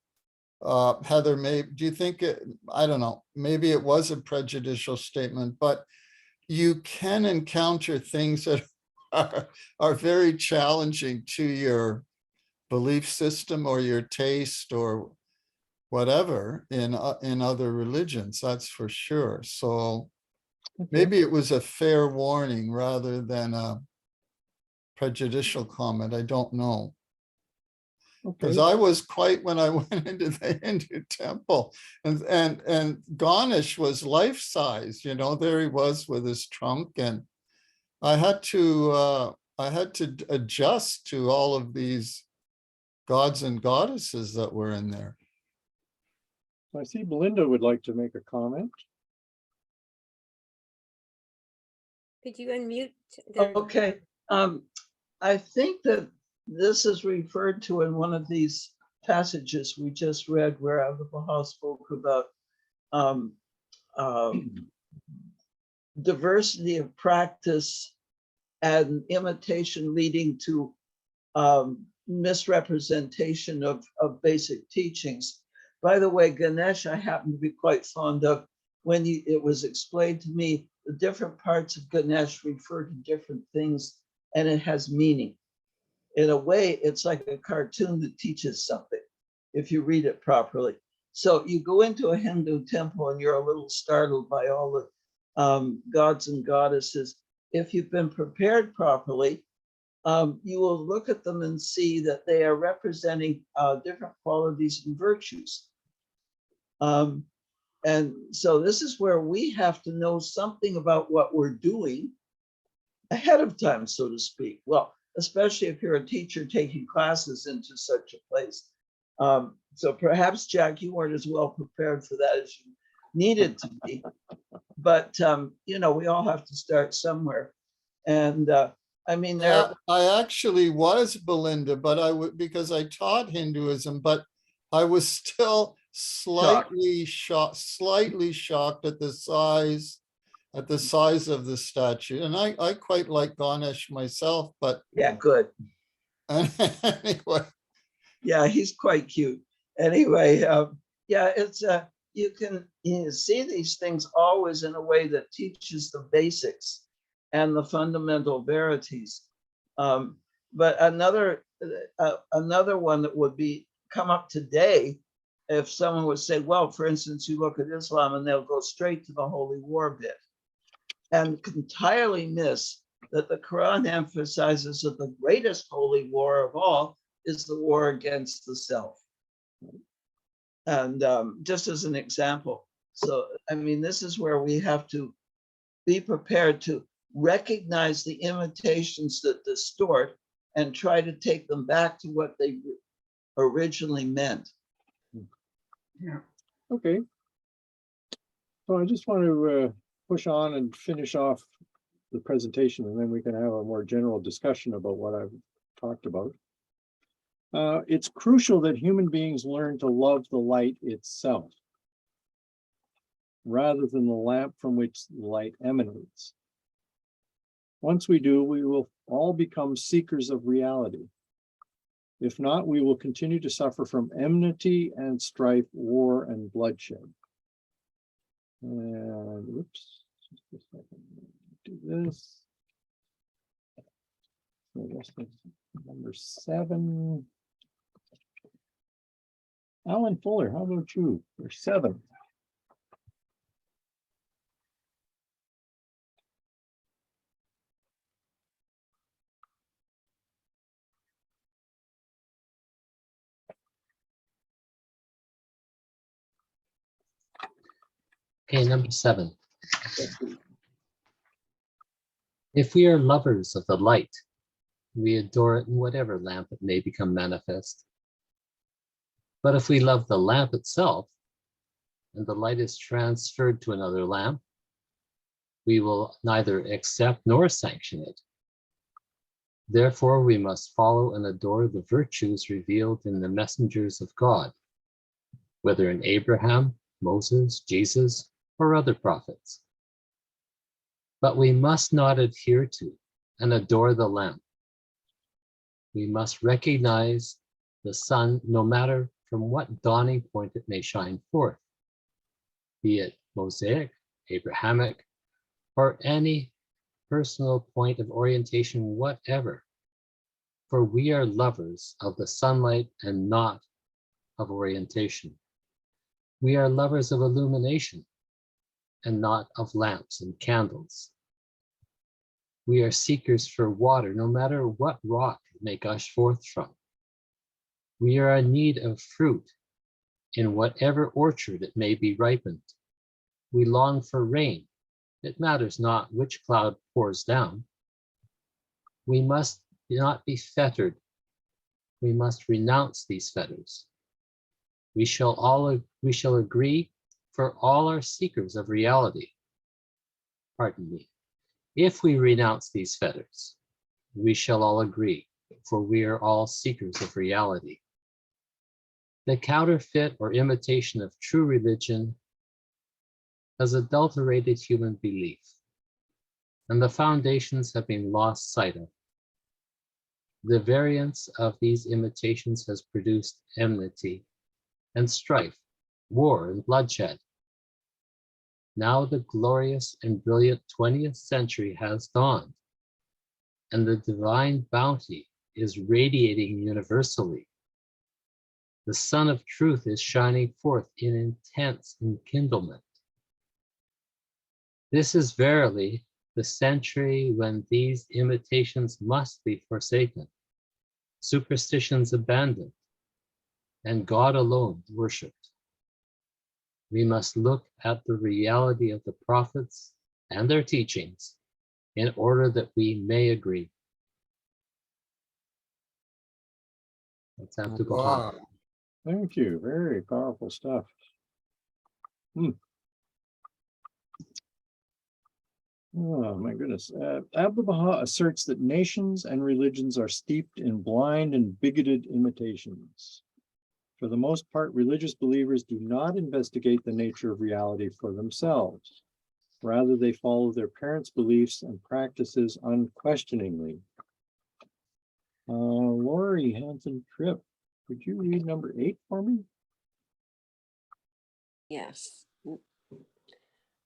Heather, do you think I don't know, maybe it was a prejudicial statement, but you can encounter things that are very challenging to your belief system or your taste or whatever in other religions, that's for sure. So maybe it was a fair warning rather than a prejudicial comment. I don't know. Because I was quite, when I went into the Hindu temple, and Ganesh was life-size, you know, there he was with his trunk, and I had to adjust to all of these gods and goddesses that were in there. I see Belinda would like to make a comment. Could you unmute? the- Okay, I think that this is referred to in one of these passages we just read, where Abdu'l-Baha spoke about diversity of practice and imitation leading to misrepresentation of basic teachings. By the way, Ganesh, I happen to be quite fond of. When it was explained to me, the different parts of Ganesh refer to different things, and it has meaning. In a way, it's like a cartoon that teaches something, if you read it properly. So you go into a Hindu temple and you're a little startled by all the gods and goddesses. If you've been prepared properly, you will look at them and see that they are representing different qualities and virtues. And so this is where we have to know something about what we're doing ahead of time, so to speak. Well, especially if you're a teacher taking classes into such a place. So perhaps, Jack, you weren't as well prepared for that as you needed to be. But, you know, we all have to start somewhere. And I mean, I actually was, Belinda, but because I taught Hinduism, but I was still slightly shocked at the size at the size of the statue. And I quite like Ganesh myself, but Yeah, good. anyway, Yeah, he's quite cute. Anyway, yeah, it's you can see these things always in a way that teaches the basics and the fundamental verities. But another one that would be come up today, if someone would say, well, for instance, you look at Islam and they'll go straight to the holy war bit and entirely miss that the Quran emphasizes that the greatest holy war of all is the war against the self. And just as an example, so I mean, this is where we have to be prepared to recognize the imitations that distort and try to take them back to what they originally meant. Yeah. Okay. So I just want to push on and finish off the presentation, and then we can have a more general discussion about what I've talked about. It's crucial that human beings learn to love the light itself, rather than the lamp from which the light emanates. Once we do, we will all become seekers of reality. If not, we will continue to suffer from enmity and strife, war and bloodshed. And whoops, just a second. Do this. So that's number 7. Alan Fuller, how about you? For 7. Okay, number 7. If we are lovers of the light, we adore it in whatever lamp it may become manifest. But if we love the lamp itself, and the light is transferred to another lamp, we will neither accept nor sanction it. Therefore, we must follow and adore the virtues revealed in the messengers of God, whether in Abraham, Moses, Jesus, or other prophets. But we must not adhere to and adore the lamp. We must recognize the sun no matter from what dawning point it may shine forth, be it Mosaic, Abrahamic, or any personal point of orientation whatever. For we are lovers of the sunlight and not of orientation. We are lovers of illumination and not of lamps and candles. We are seekers for water, no matter what rock it may gush forth from. We are in need of fruit in whatever orchard it may be ripened. We long for rain. It matters not which cloud pours down. We must not be fettered. We must renounce these fetters. We shall agree, for all are seekers of reality. Pardon me. If we renounce these fetters, we shall all agree, for we are all seekers of reality. The counterfeit or imitation of true religion has adulterated human belief, and the foundations have been lost sight of. The variance of these imitations has produced enmity and strife, war and bloodshed. Now the glorious and brilliant 20th century has dawned, and the divine bounty is radiating universally. The sun of truth is shining forth in intense enkindlement. This is verily the century when these imitations must be forsaken, superstitions abandoned, and God alone worshipped. We must look at the reality of the prophets and their teachings in order that we may agree. That's Abdu'l Baha. wow. Thank you. Very powerful stuff. Oh my goodness. Abdu'l Baha asserts that nations and religions are steeped in blind and bigoted imitations. For the most part, religious believers do not investigate the nature of reality for themselves. Rather, they follow their parents' beliefs and practices unquestioningly. Lori Hanson Tripp, could you read number 8 for me? Yes.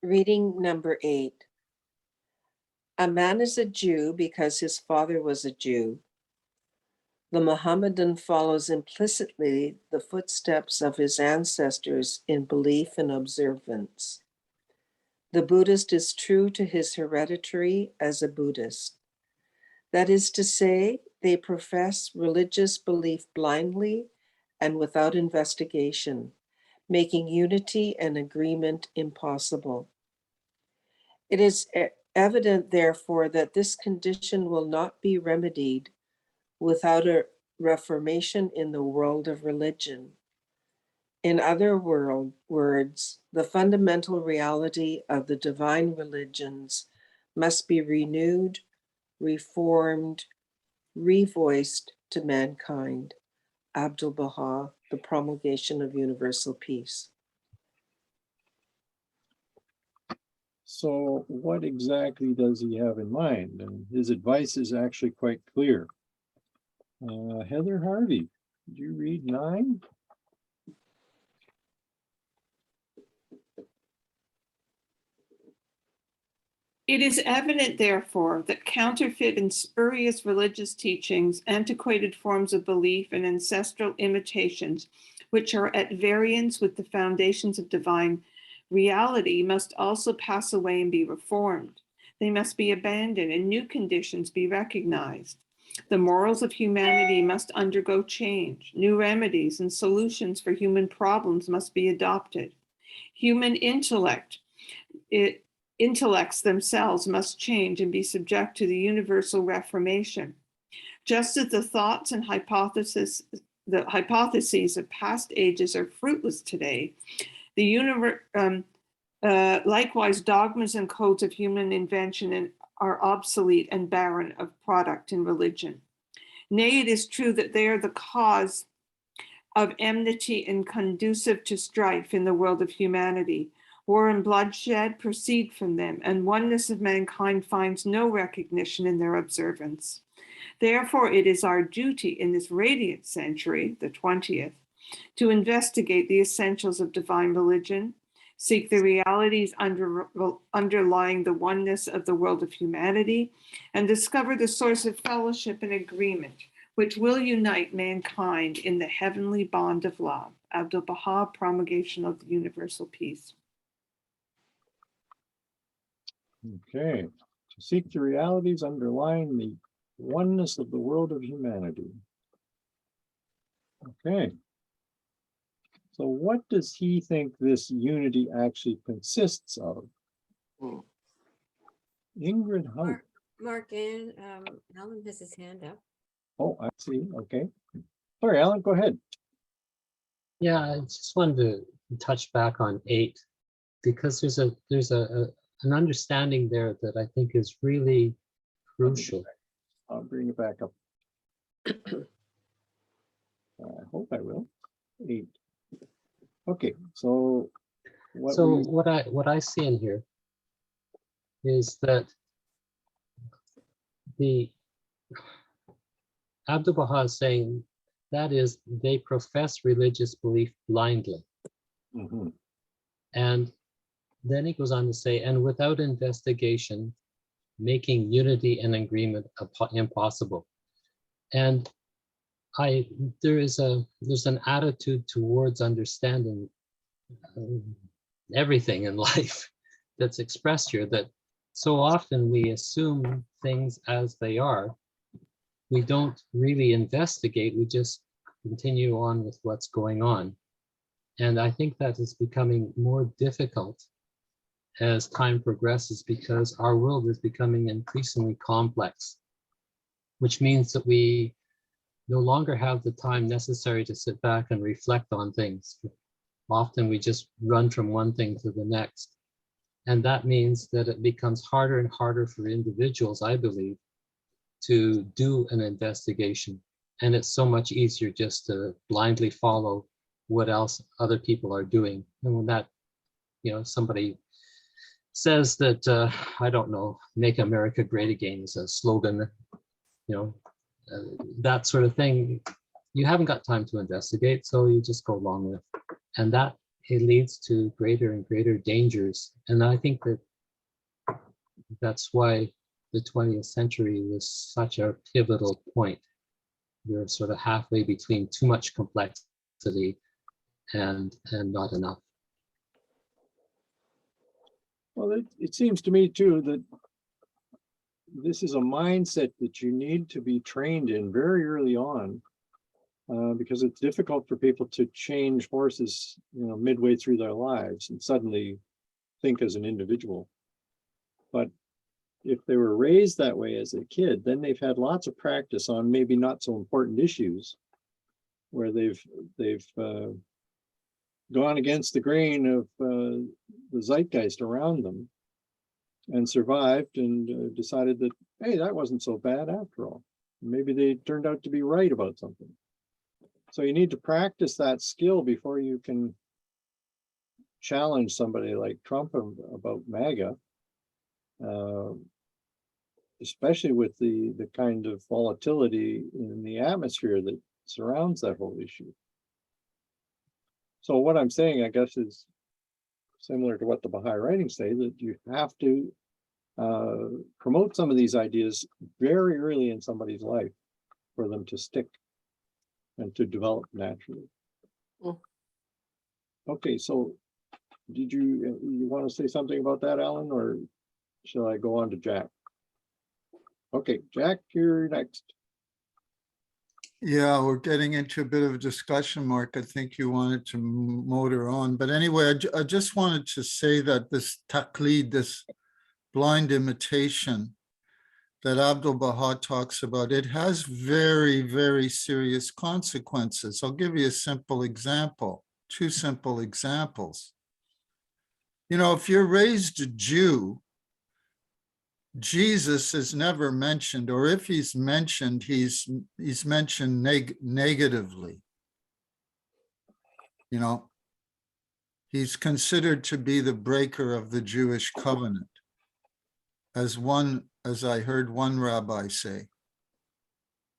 Reading number 8. A man is a Jew because his father was a Jew. The Mohammedan follows implicitly the footsteps of his ancestors in belief and observance. The Buddhist is true to his hereditary as a Buddhist. That is to say, they profess religious belief blindly and without investigation, making unity and agreement impossible. It is evident, therefore, that this condition will not be remedied without a reformation in the world of religion. In other words, the fundamental reality of the divine religions must be renewed, reformed, revoiced to mankind. Abdu'l-Baha, The Promulgation of Universal Peace. So what exactly does he have in mind? And his advice is actually quite clear. Heather Harvey, did you read 9? It is evident, therefore, that counterfeit and spurious religious teachings, antiquated forms of belief, and ancestral imitations, which are at variance with the foundations of divine reality, must also pass away and be reformed. They must be abandoned and new conditions be recognized. The morals of humanity must undergo change. New remedies and solutions for human problems must be adopted. Human intellects themselves must change and be subject to the universal reformation. Just as the thoughts and hypotheses of past ages are fruitless today, likewise dogmas and codes of human invention are obsolete and barren of product in religion. Nay, it is true that they are the cause of enmity and conducive to strife in the world of humanity. War and bloodshed proceed from them, and oneness of mankind finds no recognition in their observance. Therefore, it is our duty in this radiant century, the 20th, to investigate the essentials of divine religion, seek the realities underlying the oneness of the world of humanity, and discover the source of fellowship and agreement, which will unite mankind in the heavenly bond of love. Abdu'l-Baha, Promulgation of the Universal Peace. Okay, to seek the realities underlying the oneness of the world of humanity. Okay. So what does he think this unity actually consists of? Ingrid Hope. Mark and Alan has his hand up. Oh, I see. Okay. Sorry, Alan, go ahead. Yeah, I just wanted to touch back on 8 because there's an understanding there that I think is really crucial. I'll bring it back up. I hope I will. 8. Okay, so what I see in here is that the Abdu'l-Baha is saying that is they profess religious belief blindly. Mm-hmm. And then he goes on to say, and without investigation, making unity and agreement impossible. And there's an attitude towards understanding everything in life that's expressed here, that so often we assume things as they are. We don't really investigate, we just continue on with what's going on. And I think that is becoming more difficult as time progresses because our world is becoming increasingly complex, which means that we no longer have the time necessary to sit back and reflect on things. Often we just run from one thing to the next. And that means that it becomes harder and harder for individuals, I believe, to do an investigation. And it's so much easier just to blindly follow what else other people are doing. And when that, somebody says that, I don't know, make America great again is a slogan, that sort of thing. You haven't got time to investigate, so you just go along with, and that it leads to greater and greater dangers. And I think that that's why the 20th century was such a pivotal point. We're sort of halfway between too much complexity and not enough. Well, it seems to me too that this is a mindset that you need to be trained in very early on, because it's difficult for people to change horses, midway through their lives and suddenly think as an individual. But if they were raised that way as a kid, then they've had lots of practice on maybe not so important issues, where they've gone against the grain of the zeitgeist around them and survived and decided that, hey, that wasn't so bad after all. Maybe they turned out to be right about something. So you need to practice that skill before you can challenge somebody like Trump about MAGA, especially with the kind of volatility in the atmosphere that surrounds that whole issue. So what I'm saying, I guess, is similar to what the Baha'i writings say, that you have to promote some of these ideas very early in somebody's life for them to stick and to develop naturally. Mm. Okay, so did you want to say something about that, Alan, or shall I go on to Jack? Okay, Jack, you're next. Yeah, we're getting into a bit of a discussion, Mark. I think you wanted to motor on. But anyway, I just wanted to say that this taqlid, this blind imitation that Abdu'l-Baha talks about, it has very, very serious consequences. I'll give you a simple example, two simple examples. If you're raised a Jew, Jesus is never mentioned, or if he's mentioned, he's mentioned negatively. He's considered to be the breaker of the Jewish covenant, as I heard one rabbi say.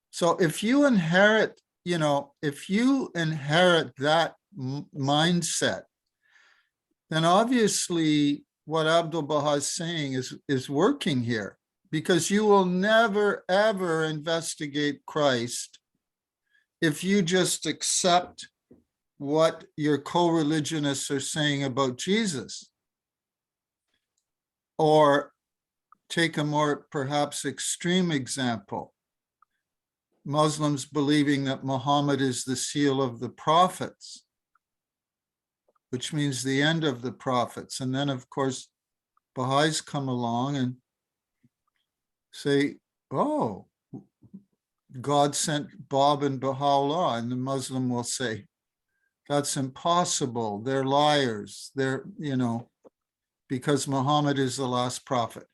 So if you inherit, that mindset, then obviously what Abdu'l-Baha is saying is working here, because you will never, ever investigate Christ if you just accept what your co-religionists are saying about Jesus. Or take a more perhaps extreme example, Muslims believing that Muhammad is the seal of the prophets, which means the end of the prophets. And then, of course, Baha'is come along and say, oh, God sent Bob and Baha'u'llah. And the Muslim will say, that's impossible. They're liars. Because Muhammad is the last prophet,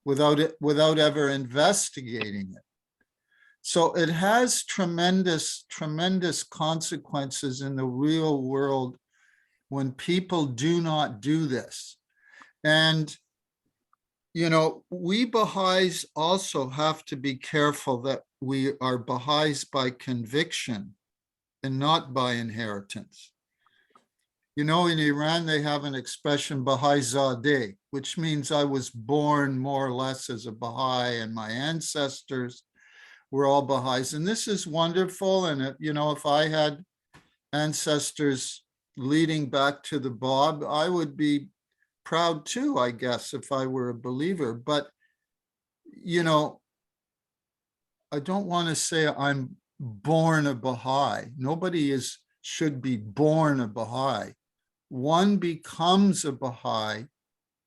without ever investigating it. So it has tremendous, tremendous consequences in the real world when people do not do this. And, we Baha'is also have to be careful that we are Baha'is by conviction and not by inheritance. In Iran, they have an expression, Baha'i Zadeh, which means I was born more or less as a Baha'i and my ancestors were all Baha'is. And this is wonderful. And, if I had ancestors leading back to the Bab, I would be proud too, I guess, if I were a believer. But, I don't want to say I'm born a Baha'i. Nobody should be born a Baha'i. One becomes a Baha'i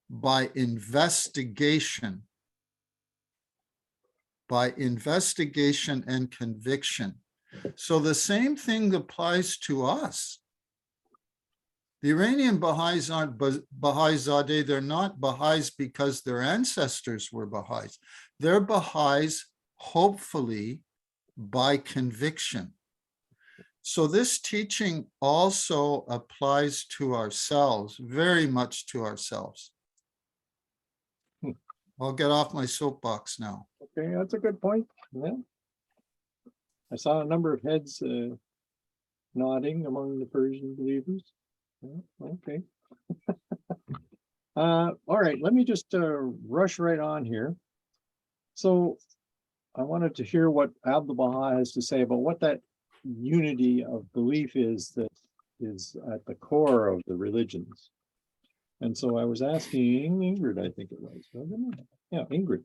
by investigation and conviction. So the same thing applies to us. The Iranian Baha'is aren't Baha'i Zadeh. They're not Baha'is because their ancestors were Baha'is. They're Baha'is, hopefully, by conviction. So this teaching also applies to ourselves, very much to ourselves. I'll get off my soapbox now. Okay, that's a good point. Yeah. I saw a number of heads nodding among the Persian believers. Yeah, okay. All right, let me just rush right on here. So I wanted to hear what Abdu'l-Baha has to say about what that unity of belief is that is at the core of the religions. And so I was asking Ingrid, I think it was, wasn't it? Yeah, Ingrid,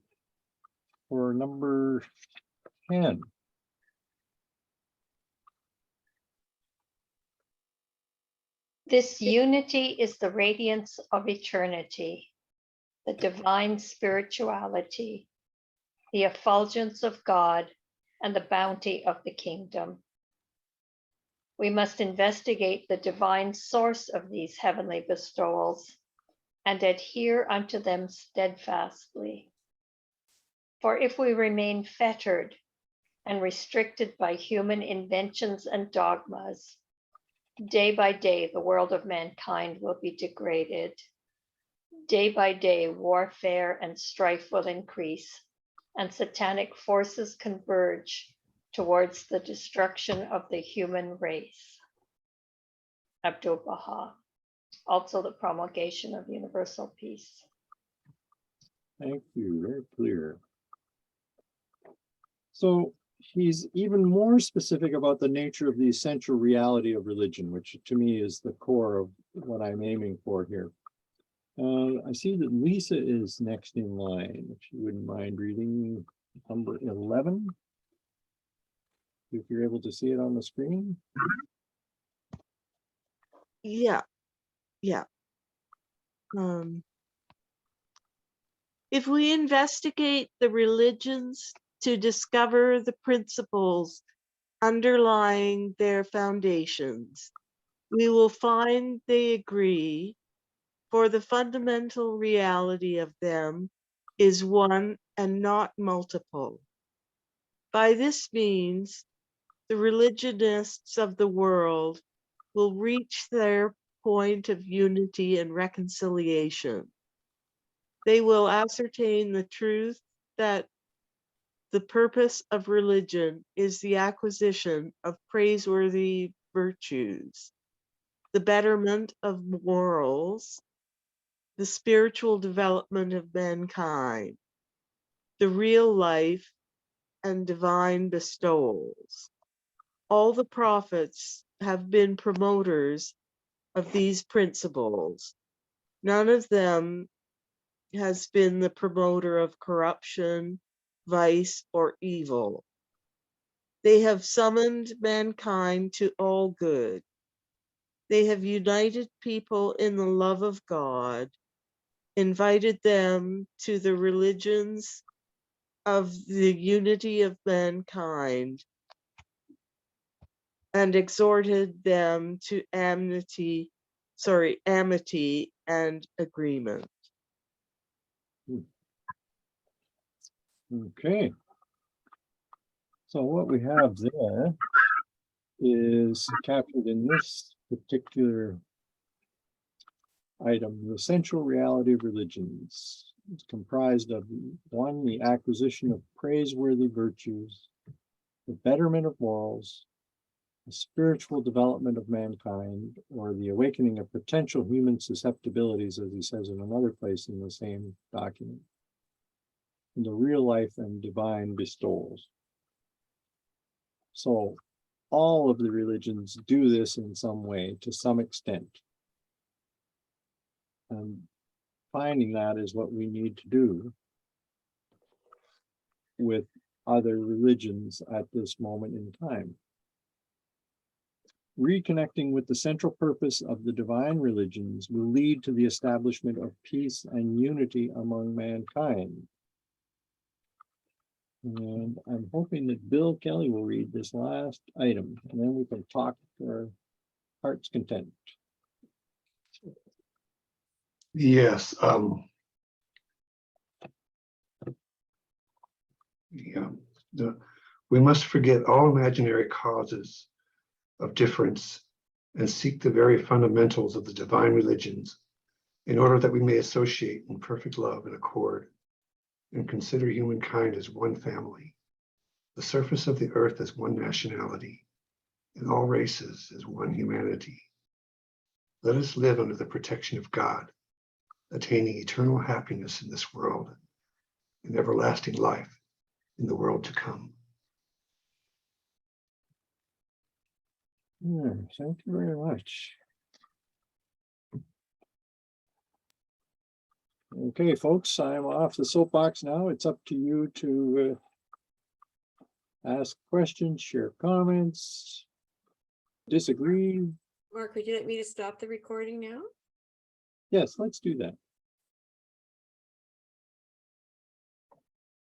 for number 10. This unity is the radiance of eternity, the divine spirituality, the effulgence of God, and the bounty of the kingdom. We must investigate the divine source of these heavenly bestowals and adhere unto them steadfastly. For if we remain fettered and restricted by human inventions and dogmas, day by day the world of mankind will be degraded. Day by day warfare and strife will increase, and satanic forces converge towards the destruction of the human race. Abdu'l-Baha. Also the promulgation of universal peace. Thank you, very clear. So he's even more specific about the nature of the essential reality of religion, which to me is the core of what I'm aiming for here. I see that Lisa is next in line, if you wouldn't mind reading number 11. If you're able to see it on the screen. Yeah. If we investigate the religions to discover the principles underlying their foundations, we will find they agree, for the fundamental reality of them is one and not multiple. By this means, the religionists of the world will reach their point of unity and reconciliation. They will ascertain the truth that the purpose of religion is the acquisition of praiseworthy virtues, the betterment of morals, the spiritual development of mankind, the real life and divine bestowals. All the prophets have been promoters of these principles. None of them has been the promoter of corruption, vice, or evil. They have summoned mankind to all good. They have united people in the love of God, invited them to the religions of the unity of mankind, and exhorted them to amity and agreement. Okay. So what we have there is captured in this particular item, the central reality of religions. It's comprised of 1, the acquisition of praiseworthy virtues, the betterment of morals, the spiritual development of mankind, or the awakening of potential human susceptibilities, as he says in another place in the same document, and the real life and divine bestowals. So all of the religions do this in some way, to some extent. And finding that is what we need to do with other religions at this moment in time. Reconnecting with the central purpose of the divine religions will lead to the establishment of peace and unity among mankind. And I'm hoping that Bill Kelly will read this last item, and then we can talk to our heart's content. Yes. We must forget all imaginary causes of difference and seek the very fundamentals of the divine religions in order that we may associate in perfect love and accord and consider humankind as one family, the surface of the earth as one nationality, and all races as one humanity. Let us live under the protection of God, attaining eternal happiness in this world and everlasting life in the world to come. Yeah, thank you very much. Okay, folks, I'm off the soapbox now. It's up to you to ask questions, share comments, disagree. Mark, would you like me to stop the recording now? Yes, let's do that.